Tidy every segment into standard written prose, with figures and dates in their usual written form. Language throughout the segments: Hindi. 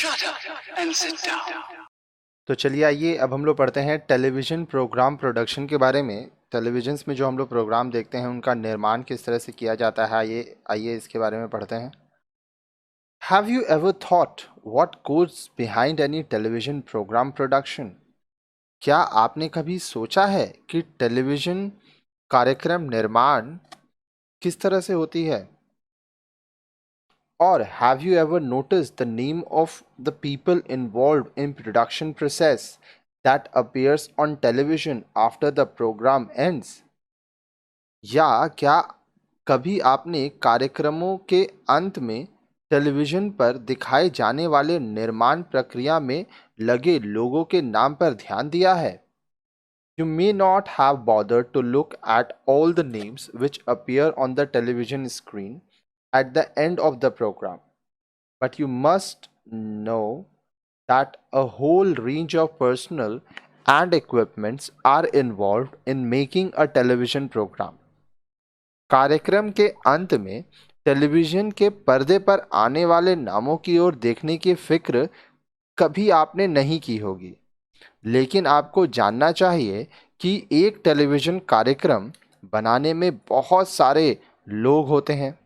Shut up and sit down. तो चलिए आइए अब हम लोग पढ़ते हैं टेलीविज़न प्रोग्राम प्रोडक्शन के बारे में। टेलीविजन्स में जो हम लोग प्रोग्राम देखते हैं उनका निर्माण किस तरह से किया जाता है, आइए आइए इसके बारे में पढ़ते हैं। Have you ever thought what goes behind any television programme production? क्या आपने कभी सोचा है कि टेलीविज़न कार्यक्रम निर्माण किस तरह से होती है? Or have you ever noticed the name of the people involved in production process that appears on television after the program ends? या क्या कभी आपने कार्यक्रमों के अंत में टेलीविजन पर दिखाए जाने वाले निर्माण प्रक्रिया में लगे लोगों के नाम पर ध्यान दिया है? You may not have bothered to look at all the names which appear on the television screen at the end of the program. But you must know that a whole range of personnel and equipments are involved in making a television program. कार्यक्रम के अंत में टेलीविजन के पर्दे पर आने वाले नामों की ओर देखने की फिक्र कभी आपने नहीं की होगी, लेकिन आपको जानना चाहिए कि एक टेलीविजन कार्यक्रम बनाने में बहुत सारे लोग होते हैं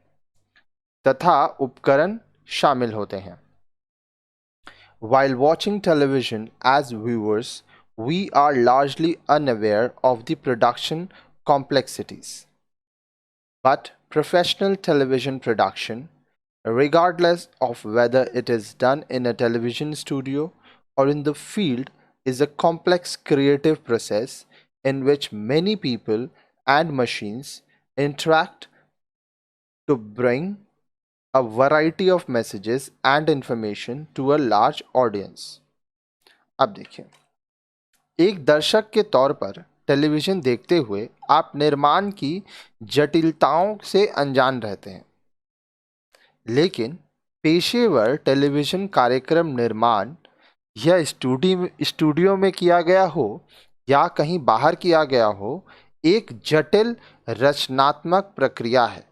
तथा उपकरण शामिल होते हैं। While watching television as viewers, we are largely unaware of the production complexities. But professional television production, regardless of whether it is done in a television studio or in the field, is a complex creative process in which many people and machines interact to bring a variety of messages and information to a large audience. अब देखिए, एक दर्शक के तौर पर टेलीविज़न देखते हुए आप निर्माण की जटिलताओं से अनजान रहते हैं, लेकिन पेशेवर टेलीविज़न कार्यक्रम निर्माण यह स्टूडियो में किया गया हो या कहीं बाहर किया गया हो, एक जटिल रचनात्मक प्रक्रिया है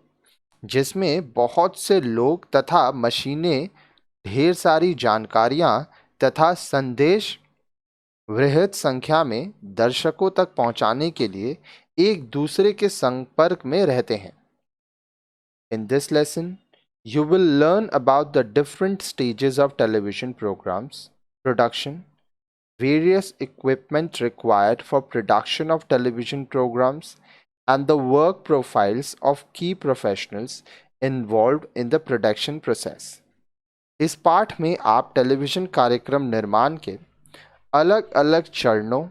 जिसमें बहुत से लोग तथा मशीनें, ढेर सारी जानकारियां तथा संदेश वृहद संख्या में दर्शकों तक पहुंचाने के लिए एक दूसरे के संपर्क में रहते हैं। In this lesson, you will learn about the different stages of television programs, production, various equipment required for production of television programs, and the work profiles of key professionals involved in the production process. इस पाठ में आप टेलीविज़न कार्यक्रम निर्माण के अलग अलग चरणों,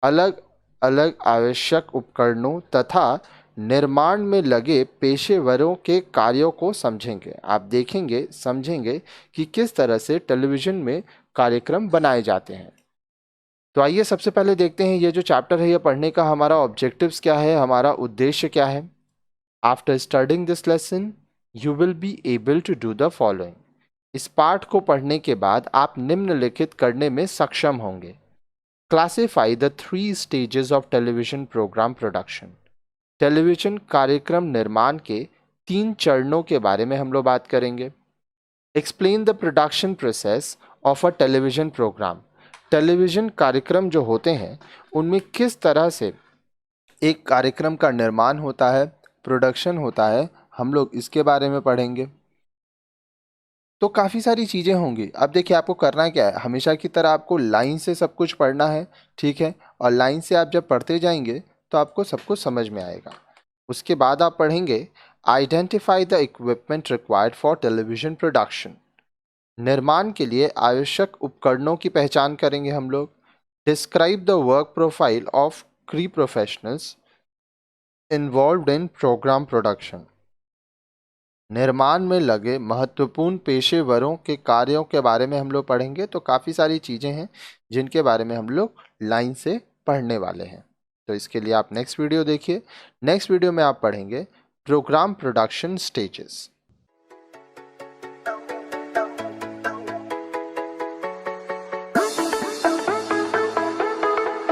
अलग अलग आवश्यक उपकरणों तथा निर्माण में लगे पेशेवरों के कार्यों को समझेंगे। आप देखेंगे, समझेंगे कि किस तरह से टेलीविज़न में कार्यक्रम बनाए जाते हैं। तो आइए सबसे पहले देखते हैं ये जो चैप्टर है ये पढ़ने का हमारा ऑब्जेक्टिव्स क्या है, हमारा उद्देश्य क्या है। After studying this lesson you will be able to do the following. इस पाठ को पढ़ने के बाद आप निम्नलिखित करने में सक्षम होंगे। Classify the 3 stages of television programme production. Television कार्यक्रम निर्माण के 3 चरणों के बारे में हम लोग बात करेंगे। Explain the production process of a television programme. Television कार्यक्रम जो होते हैं उनमें किस तरह से एक कार्यक्रम का निर्माण होता है, प्रोडक्शन होता है, हम लोग इसके बारे में पढ़ेंगे। तो काफ़ी सारी चीज़ें होंगी। अब देखिए आपको करना क्या है, हमेशा की तरह आपको लाइन से सब कुछ पढ़ना है, ठीक है, और लाइन से आप जब पढ़ते जाएंगे तो आपको सब कुछ समझ में आएगा। उसके बाद आप पढ़ेंगे identify the equipment required for television production. निर्माण के लिए आवश्यक उपकरणों की पहचान करेंगे हम लोग। Describe the work profile of की professionals involved in programme production. निर्माण में लगे महत्वपूर्ण पेशेवरों के कार्यों के बारे में हम लोग पढ़ेंगे। तो काफ़ी सारी चीज़ें हैं जिनके बारे में हम लोग लाइन से पढ़ने वाले हैं। तो इसके लिए आप नेक्स्ट वीडियो देखिए। नेक्स्ट वीडियो में आप पढ़ेंगे प्रोग्राम प्रोडक्शन स्टेजेस।